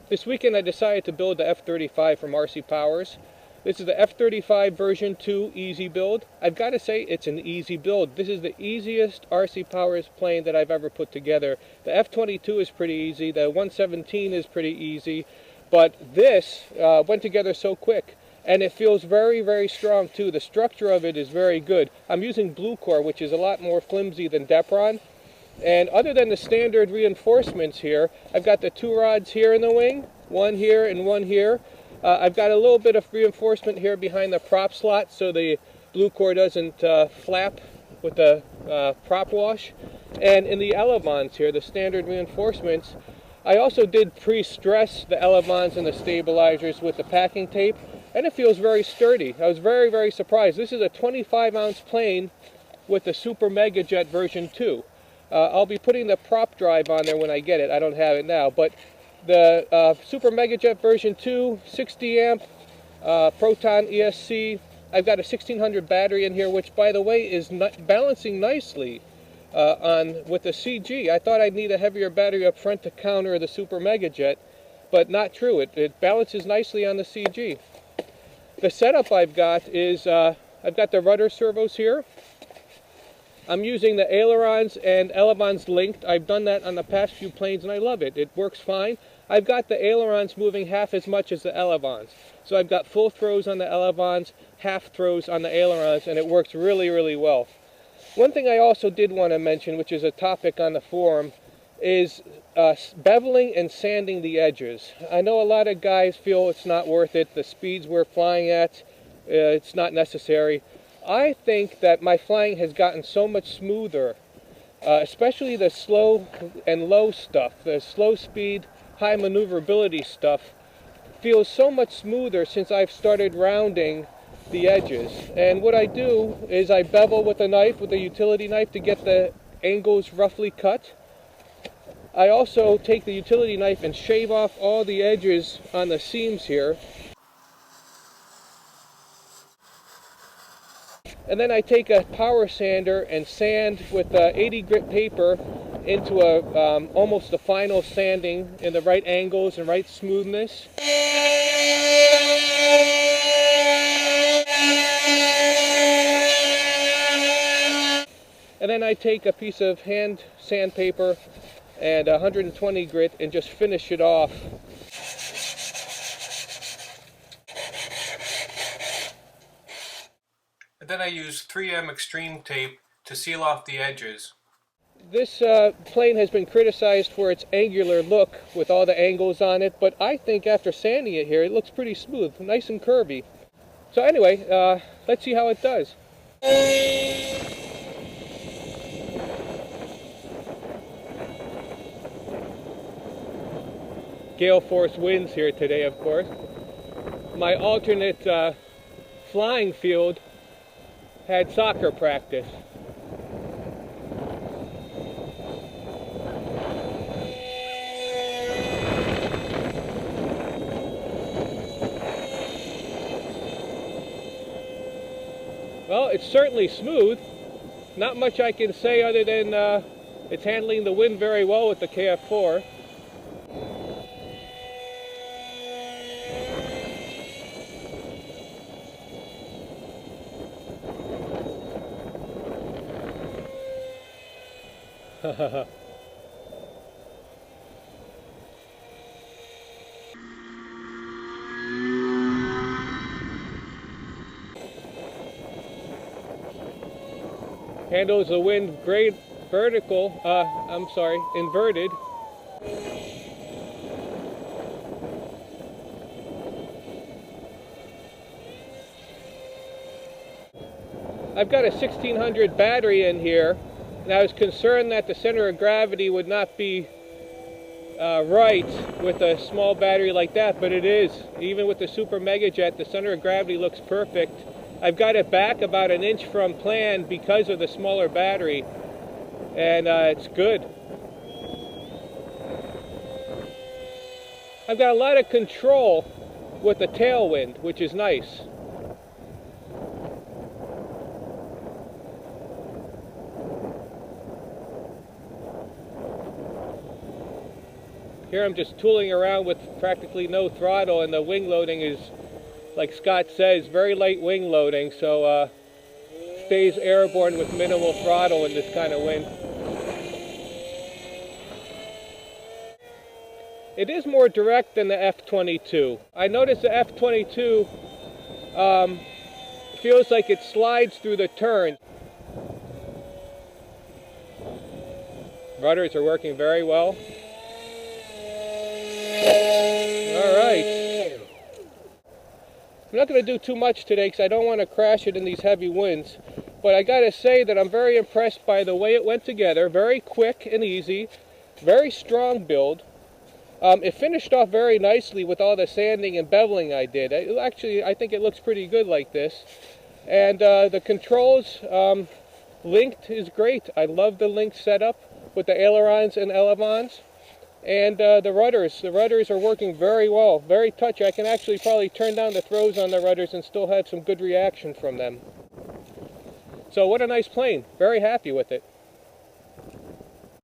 This weekend I decided to build the F35 from RCPowers. This is the F35 version 2 Easybuild. I've got to say it's an easy build. This is the easiest RCPowers plane that I've ever put together. The F22 is pretty easy, the 117 is pretty easy, but this went together so quick. And it feels very, very strong too. The structure of it is very good. I'm using blue core, which is a lot more flimsy than Depron. And other than the standard reinforcements here, I've got the two rods here in the wing, one here and one here. I've got a little bit of reinforcement here behind the prop slot so the blue core doesn't flap with the prop wash. And in the elevons here, the standard reinforcements, I also did pre-stress the elevons and the stabilizers with the packing tape, and it feels very sturdy. I was very, very surprised. This is a 25-ounce plane with the Super Mega Jet version 2. I'll be putting the prop drive on there when I get it. I don't have it now, but the Super Mega Jet version 2, 60 amp, Proton ESC. I've got a 1600 battery in here, which by the way is balancing nicely with the CG. I thought I'd need a heavier battery up front to counter the Super Mega Jet, but not true. It balances nicely on the CG. The setup I've got is, I've got the rudder servos here. I'm using the ailerons and elevons linked. I've done that on the past few planes and I love it. It works fine. I've got the ailerons moving half as much as the elevons. So I've got full throws on the elevons, half throws on the ailerons, and it works really, really well. One thing I also did want to mention, which is a topic on the forum, is beveling and sanding the edges. I know a lot of guys feel it's not worth it. The speeds we're flying at, it's not necessary. I think that my flying has gotten so much smoother, especially the slow and low stuff. The slow speed, high maneuverability stuff feels so much smoother since I've started rounding the edges. And what I do is I bevel with a knife, with a utility knife, to get the angles roughly cut. I also take the utility knife and shave off all the edges on the seams here. And then I take a power sander and sand with 80 grit paper into almost a final sanding in the right angles and right smoothness. And then I take a piece of hand sandpaper and 120 grit and just finish it off. And then I use 3M extreme tape to seal off the edges. This plane has been criticized for its angular look with all the angles on it, but I think after sanding it here, it looks pretty smooth, nice and curvy. So anyway, let's see how it does. Gale force winds here today, of course. My alternate flying field had soccer practice. Well, it's certainly smooth. Not much I can say other than it's handling the wind very well with the KF4. Handles the wind great vertical, inverted. I've got a 1600 battery in here, and I was concerned that the center of gravity would not be right with a small battery like that, but it is. Even with the Super Mega Jet, the center of gravity looks perfect. I've got it back about an inch from plan because of the smaller battery, and it's good. I've got a lot of control with the tailwind, which is nice. Here I'm just tooling around with practically no throttle, and the wing loading is, like Scott says, very light wing loading, so stays airborne with minimal throttle in this kind of wind. It is more direct than the F22. I noticed the F22 feels like it slides through the turn. Rudders are working very well. Alright. I'm not going to do too much today because I don't want to crash it in these heavy winds. But I got to say that I'm very impressed by the way it went together. Very quick and easy. Very strong build. It finished off very nicely with all the sanding and beveling I did. Actually, I think it looks pretty good like this. And the controls, linked is great. I love the linked setup with the ailerons and elevons. And the rudders are working very well, very touchy. I can actually probably turn down the throws on the rudders and still have some good reaction from them. So what a nice plane. Very happy with it.